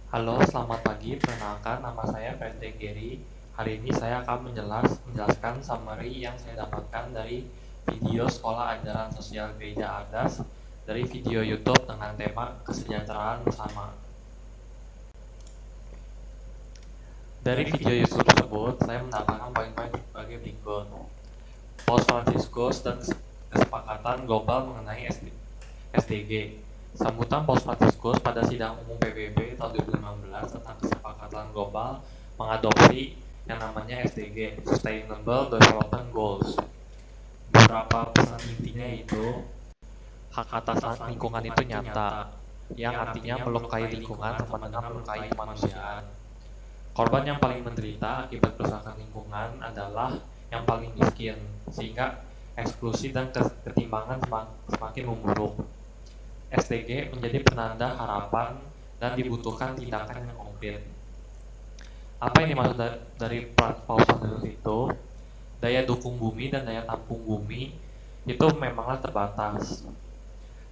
Halo, selamat pagi. Perkenalkan, nama saya Fredrik Gary. Hari ini saya akan menjelaskan summary yang saya dapatkan dari video Sekolah Ajaran Sosial Gereja Ardas dari video YouTube dengan tema Kesejahteraan Bersama. Dari video YouTube tersebut, saya mendapatkan poin-poin sebagai berikut. Paus Fransiskus dan kesepakatan global mengenai SDG. Sambutan Paus Fransiskus pada sidang umum PBB tahun 2015 tentang kesepakatan global mengadopsi yang namanya SDG, Sustainable Development Goals. Beberapa pesan intinya itu, hak atas lingkungan itu nyata, yang artinya melukai lingkungan sama dengan melukai kemanusiaan. Korban yang paling menderita akibat kerusakan lingkungan adalah yang paling miskin, sehingga eksklusi dan ketimpangan semakin memburuk. SDG menjadi penanda harapan dan dibutuhkan tindakan yang konkret. Apa yang dimaksud dari Paus Fransiskus itu? Daya dukung bumi dan daya tampung bumi itu memanglah terbatas.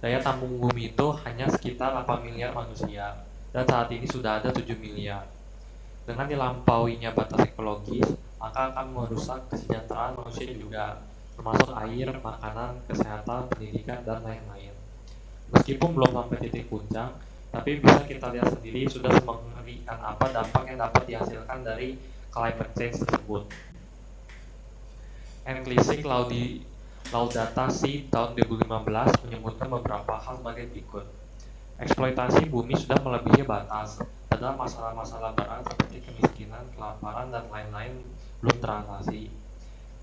Daya tampung bumi itu hanya sekitar 8 miliar manusia, dan saat ini sudah ada 7 miliar. Dengan dilampauinya batas ekologis, maka akan merusak kesejahteraan manusia juga, termasuk air, makanan, kesehatan, pendidikan, dan lain-lain. Meskipun belum sampai titik puncak, tapi bisa kita lihat sendiri sudah mengerikan apa dampak yang dapat dihasilkan dari climate change tersebut. Enlisik Laudata Si tahun 2015 menyebutkan beberapa hal sebagai berikut. Eksploitasi bumi sudah melebihi batas, padahal masalah-masalah berat seperti kemiskinan, kelaparan, dan lain-lain belum teratasi.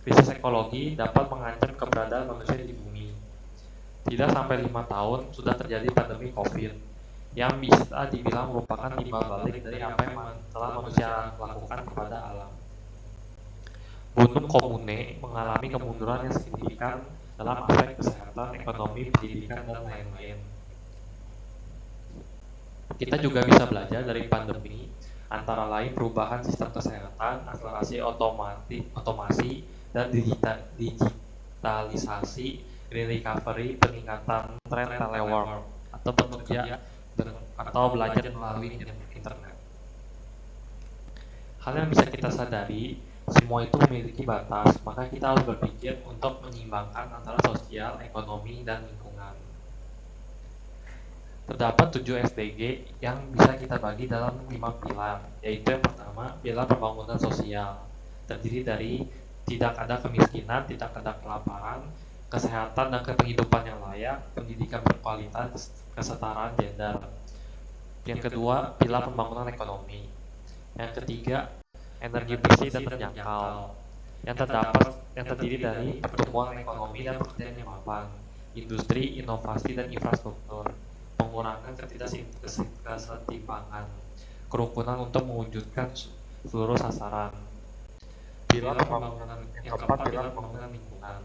Krisis ekologi dapat mengancam keberadaan manusia di bumi. Tidak sampai 5 tahun sudah terjadi pandemi COVID, yang bisa dibilang merupakan timbal balik dari apa yang telah manusia lakukan kepada alam. Gunung Komune mengalami kemunduran yang signifikan dalam aspek kesehatan, ekonomi, pendidikan, dan lain-lain. Kita juga bisa belajar dari pandemi, antara lain perubahan sistem kesehatan, akselerasi otomasi, dan digitalisasi, green recovery, peningkatan tren telework, atau bekerja atau belajar melalui internet. Hal yang bisa kita sadari, semua itu memiliki batas, maka kita harus berpikir untuk menyeimbangkan antara sosial, ekonomi, dan lingkungan. Terdapat 7 SDG yang bisa kita bagi dalam 5 pilar, yaitu yang pertama, pilar pembangunan sosial, terdiri dari tidak ada kemiskinan, tidak ada kelaparan, kesehatan dan kehidupan yang layak, pendidikan berkualitas, kesetaraan gender. Yang kedua, pilar pembangunan ekonomi. Yang ketiga, energi bersih dan terjangkau, yang terdiri dari pertumbuhan ekonomi dan pekerjaan yang mapan, industri, inovasi, dan infrastruktur, pengurangan kesetimpangan, kerukunan untuk mewujudkan seluruh sasaran. Pilar pembangunan yang keempat, pilar pembangunan lingkungan,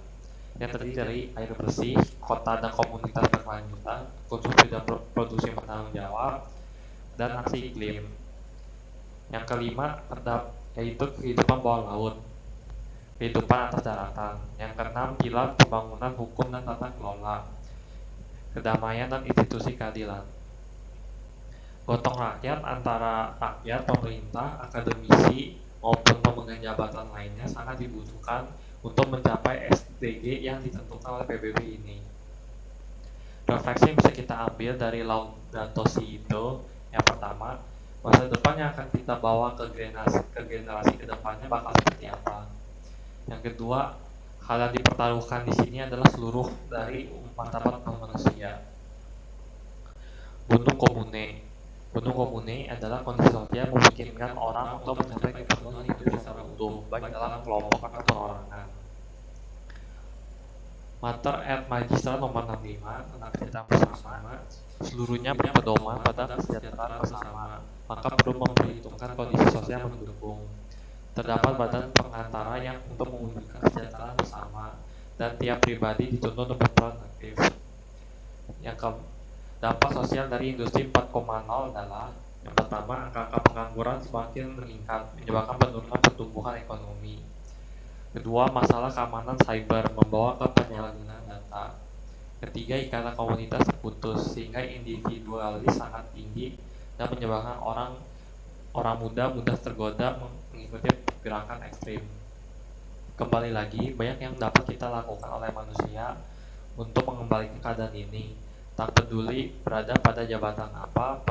yang terdiri dari air bersih, kota dan komunitas berkelanjutan, konsumsi dan produksi bertanggung jawab, dan aksi iklim. Yang kelima, yaitu kehidupan bawah laut, kehidupan atas daratan. Yang keenam, pilar pembangunan hukum dan tata kelola, kedamaian dan institusi keadilan. Gotong rakyat antara rakyat, pemerintah, akademisi, maupun pemegang jabatan lainnya sangat dibutuhkan untuk mencapai SDG yang ditentukan oleh PBB ini. Refleksi yang bisa kita ambil dari Laudato Si itu, yang pertama, masa depan yang akan kita bawa ke generasi kedepannya bakal seperti apa. Yang kedua, hal yang dipertaruhkan di sini adalah seluruh dari martabat manusia. Gunung komune adalah kondisi sosial yang memungkinkan orang untuk mencapai kepenuhan hidup secara utuh, baik dalam kelompok atau perorangan. Mater et Magistra nomor 65 tentang kesejahteraan bersama, seluruhnya berpedoman pada kesejahteraan bersama, maka perlu memperhitungkan kondisi sosial yang mendukung. Terdapat badan pengantara yang untuk mewujudkan kesejahteraan bersama, dan tiap pribadi dituntut untuk berperan aktif. Yang dampak sosial dari industri 4.0 adalah, yang pertama, angka pengangguran semakin meningkat, menyebabkan penurunan pertumbuhan ekonomi. Kedua, masalah keamanan cyber membawa ke penyalahgunaan data. Ketiga, ikatan komunitas terputus sehingga individualis sangat tinggi dan menyebabkan orang muda mudah tergoda mengikuti gerakan ekstrim. Kembali lagi, banyak yang dapat kita lakukan oleh manusia untuk mengembalikan keadaan ini, tak peduli berada pada jabatan apa,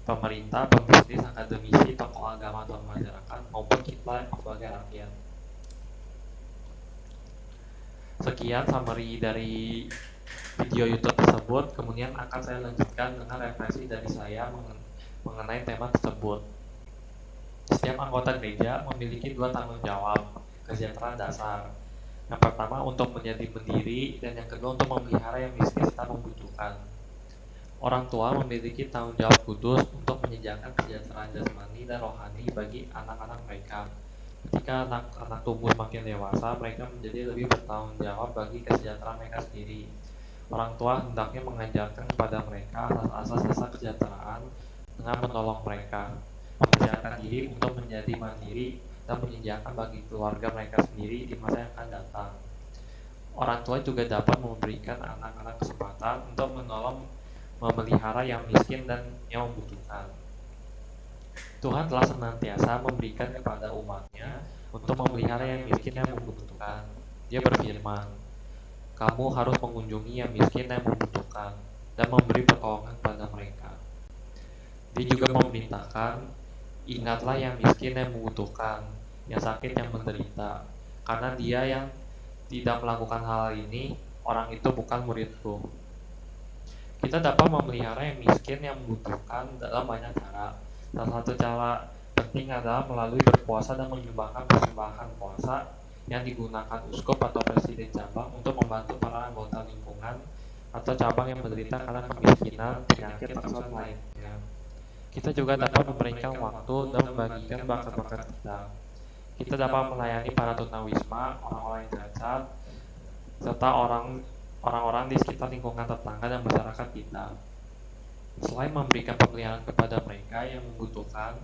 pemerintah, pembisnis, akademisi, tokoh agama atau masyarakat, maupun kita sebagai rakyat. Sekian summary dari video YouTube tersebut, kemudian akan saya lanjutkan dengan refleksi dari saya mengenai tema tersebut. Setiap anggota gereja memiliki dua tanggung jawab kesejahteraan dasar. Yang pertama untuk menjadi mandiri, dan yang kedua untuk memelihara yang miskin serta membutuhkan. Orang tua memiliki tanggung jawab kudus untuk menyediakan kesejahteraan jasmani dan rohani bagi anak-anak mereka. Ketika anak-anak tumbuh makin dewasa, mereka menjadi lebih bertanggung jawab bagi kesejahteraan mereka sendiri. Orang tua hendaknya mengajarkan kepada mereka asas dasar kesejahteraan dengan menolong mereka, mempersiapkan diri untuk menjadi mandiri, dan menyediakan bagi keluarga mereka sendiri di masa yang akan datang. Orang tua juga dapat memberikan anak-anak kesempatan untuk memelihara yang miskin dan yang membutuhkan. Tuhan telah senantiasa memberikan kepada umatnya untuk memelihara yang miskin dan membutuhkan. Dia berfirman, kamu harus mengunjungi yang miskin dan membutuhkan, dan memberi pertolongan kepada mereka. Dia juga memerintahkan, ingatlah yang miskin dan membutuhkan, yang sakit, yang menderita, karena dia yang tidak melakukan hal ini, orang itu bukan muridku. Kita dapat memelihara yang miskin yang membutuhkan dalam banyak cara. Salah satu cara penting adalah melalui berpuasa dan menyumbangkan persembahan puasa yang digunakan uskup atau presiden cabang untuk membantu para anggota lingkungan atau cabang yang menderita karena kemiskinan, penyakit, atau lainnya. Kita juga dapat memberikan waktu dan membagikan bakat-bakat kita. Kita dapat melayani para tunawisma, orang-orang yang cacat, serta orang-orang di sekitar lingkungan tetangga dan masyarakat kita. Selain memberikan pemeliharaan kepada mereka yang membutuhkan,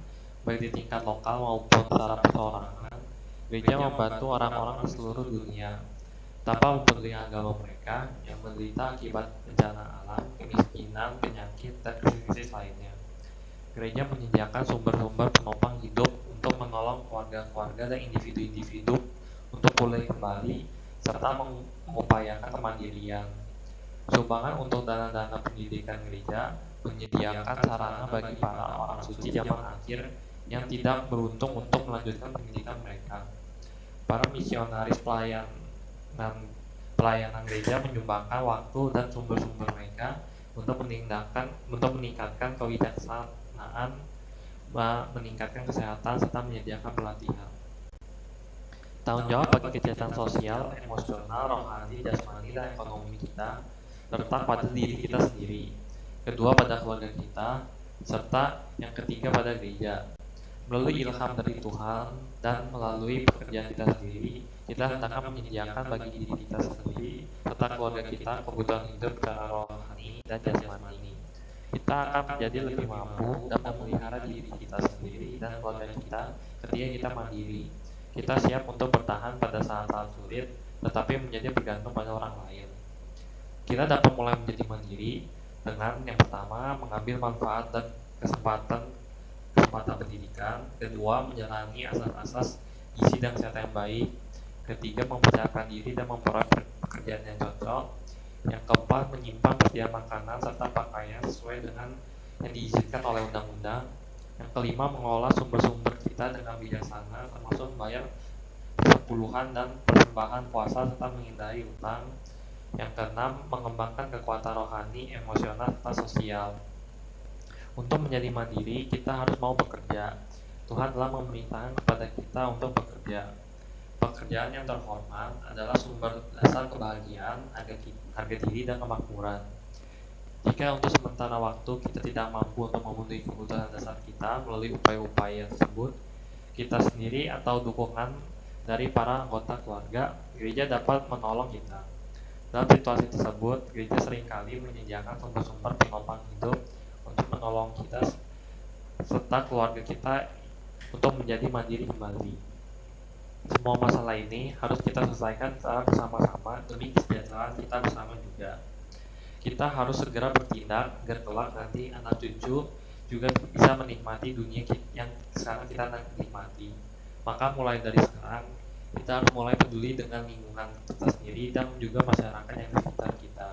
baik di tingkat lokal maupun secara perorangan, gereja membantu orang-orang di seluruh dunia tanpa mempeduli agama mereka yang menderita akibat bencana alam, kemiskinan, penyakit, dan krisis lainnya. Gereja menyediakan sumber-sumber penopang hidup untuk menolong keluarga-keluarga dan individu-individu untuk pulih kembali, serta mengupayakan kemandirian. Sumbangan untuk dana-dana pendidikan gereja menyediakan sarana bagi para orang suci zaman akhir yang tidak beruntung untuk melanjutkan pendidikan mereka. Para misionaris pelayanan gereja menyumbangkan waktu dan sumber-sumber mereka untuk meningkatkan kebijaksanaan, meningkatkan kesehatan, serta menyediakan pelatihan. Tanggung jawab bagi kesehatan sosial, emosional, rohani, jasmani, dan ekonomi kita terletak pada diri kita sendiri, kedua pada keluarga kita, serta yang ketiga pada gereja. Melalui ilham dari Tuhan dan melalui pekerjaan kita sendiri, kita hendaknya menyediakan bagi diri kita sendiri serta keluarga kita kebutuhan hidup secara rohani dan jasmani. Kita akan menjadi lebih mampu dan memelihara diri kita sendiri dan keluarga kita ketika kita mandiri. Kita siap untuk bertahan pada saat-saat sulit, tetapi menjadi bergantung pada orang lain. Kita dapat mulai menjadi mandiri dengan yang pertama, mengambil manfaat dan kesempatan pendidikan. Kedua, menjalani asas-asas gizi dan kesehatan yang baik. Ketiga, mempersiapkan diri dan memperoleh pekerjaan yang cocok. Yang keempat, menyimpan persediaan makanan serta pakaian sesuai dengan yang diizinkan oleh undang-undang. Yang kelima, mengelola sumber-sumber kita dengan bijaksana, termasuk membayar persepuluhan dan persembahan puasa serta menghindari utang. Yang keenam, mengembangkan kekuatan rohani, emosional, serta sosial. Untuk menjadi mandiri, kita harus mau bekerja. Tuhan telah memerintahkan kepada kita untuk bekerja. Pekerjaan yang terhormat adalah sumber dasar kebahagiaan, harga diri, dan kemakmuran. Jika untuk sementara waktu kita tidak mampu untuk memenuhi kebutuhan dasar kita melalui upaya-upaya tersebut, kita sendiri atau dukungan dari para anggota keluarga, gereja dapat menolong kita. Dalam situasi tersebut, gereja seringkali menyediakan sumber-sumber penopang hidup untuk menolong kita serta keluarga kita untuk menjadi mandiri kembali. Semua masalah ini harus kita selesaikan secara bersama-sama demi kesejahteraan kita bersama juga. Kita harus segera bertindak agar kelak nanti anak cucu juga bisa menikmati dunia yang sekarang kita nikmati. Maka mulai dari sekarang kita harus mulai peduli dengan lingkungan kita sendiri dan juga masyarakat yang di sekitar kita.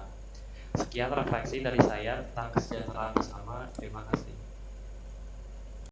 Sekian refleksi dari saya tentang kesejahteraan bersama. Terima kasih.